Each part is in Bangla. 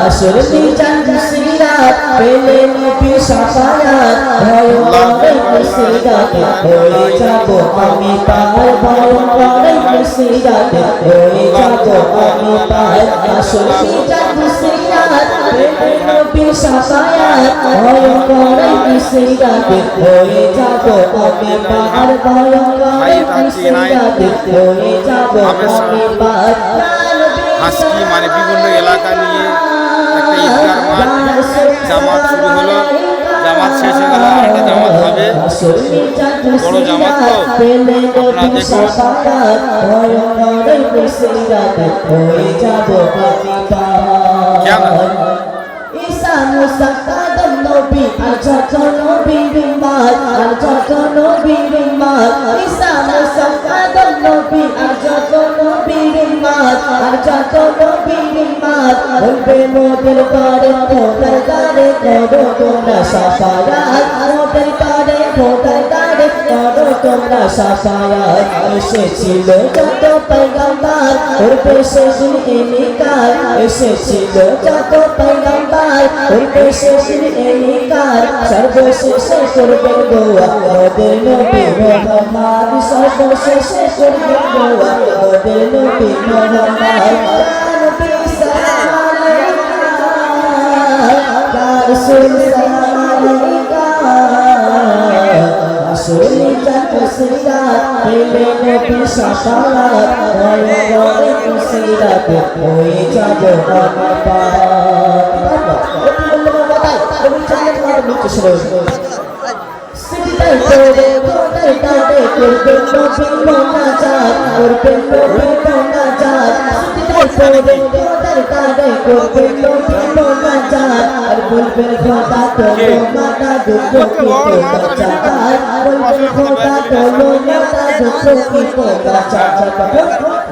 হাসর মিজান সিরাত পেলে নবী শাফায়াত ভয়ঙ্কর সিরাত হয়ে যাব আমি পার ভয়ঙ্কর সিরাত হয়ে যাব আমি পার হাসর মিজান সিরাত পেলে নবী শাফায়াত ভয়ঙ্কর সিরাত হয়ে যাব আমি পার ভয়ঙ্কর সিরাত হয়ে যাব আমি পার আজকে মানে বিভিন্ন এলাকা নিয়ে একটা ঈদগার মাঠ জামাত শুরু হলো, জামাত শেষ হয়ে গেল, আরেকটা জামাত হবে, বড় জামাত তো আপনারা দেখুন। কেমন ঈসা মুসা কাদম নবী আর যত নবীর মাত আর যত নবীর মাত ঈসা মুসা কাদম নবী আর যত নবীর মাত আর যত নবীর মাত বলবে মোদের করে খোদার দারে করো তোমরা সাফায়াত মোদের করে খোদার দারে করো তোমরা সাফায়াত এসেছিল যত পয়গম্বর করবে সেদিন ইনকার এসেছিল যত পয়গম্বর করবে সেদিন ইনকার সর্বশেষে করবে দোয়া মোদের নবী মুহাম্মদ সর্বশেষে করবে দোয়া মোদের নবী মুহাম্মদ নবী সালাম আলাইকা ইয়া রাসূল সালাম আলাইকা আসলে যত সিরাত পেলে নবী শাফায়াত ভয়ঙ্কর সিরাত হয়ে যাব আমি পার সিজদায় পড়ে খোদার দারে করবে নবী মোনাজাত করবে নবী মোনাজাত সিজদায় পড়ে খোদার দারে করবে নবী মোনাজাত আর বলবে খোদা তোলো মাতা দুঃখ কি মোনাজাত বলবে খোদা তোলো মাতা দুঃখ কি মোনাজাত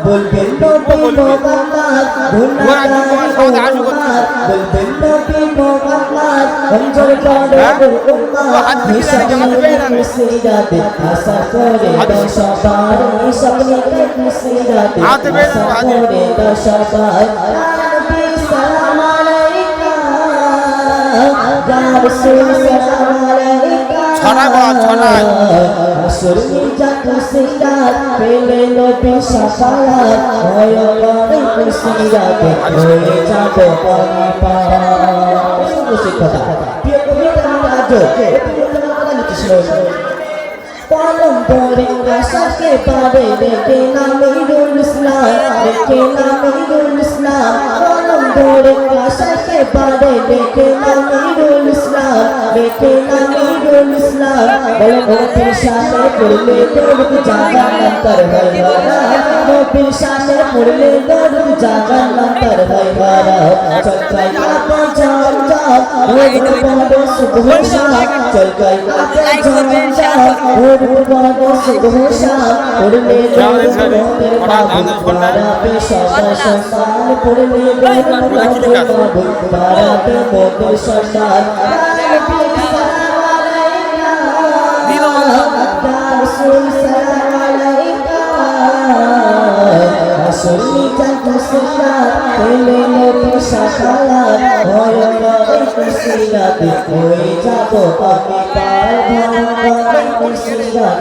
বলবে নবী মোহাম্মদ গুনাহগার উম্মত বলবে নবী মোহাম্মদ অঞ্জল করে উম্মত হিসাব নিয়ে সিরাত আশা করে দশবার হিসাব নিয়ে সিরাত আশা করে দশবার নবী সালাম আলাইকা ইয়া রাসূল সালাম আলাইকা ছড়ায় হাসর মিজান সিরাত পেলে নবী শাফায়াত ভয়ঙ্কর সিরাত হয়ে যাব আমি পার কথা প্রিয় কবি আজো পালন করে আশাকে পারে রেখে নামিরুল ইসলাম রেখে নামিরুল ইসলাম পালন করে আশাকে পারে রেখে নামিরুল ইসলাম রেখে নামিরুল ইসলাম বলে নবীর সামনে পড়লে দরুদ জাগান্তর হয় হারা নবীর সামনে পড়লে দরুদ জাগান্তর হয় হারা চল গাই আপে চল চল রোজ পড়ো সুবহ শাম চল গাই আপে চল চল পড়বো সুবহ শাম পড়লে দরুদ মোদের বাবু বারাবে সদা সম্মান পড়লে দরুদ মোদের বাবু বারাবে মোদের সম্মান নবী সালাম আলাইকা ইয়া রাসূল সালাম আলাইকা হাসর মিজান সিরাত পেলে নবী শাফায়াত ভয়ঙ্কর সিরাত হয়ে যাব আমি পার ভয়ঙ্কর সিরাত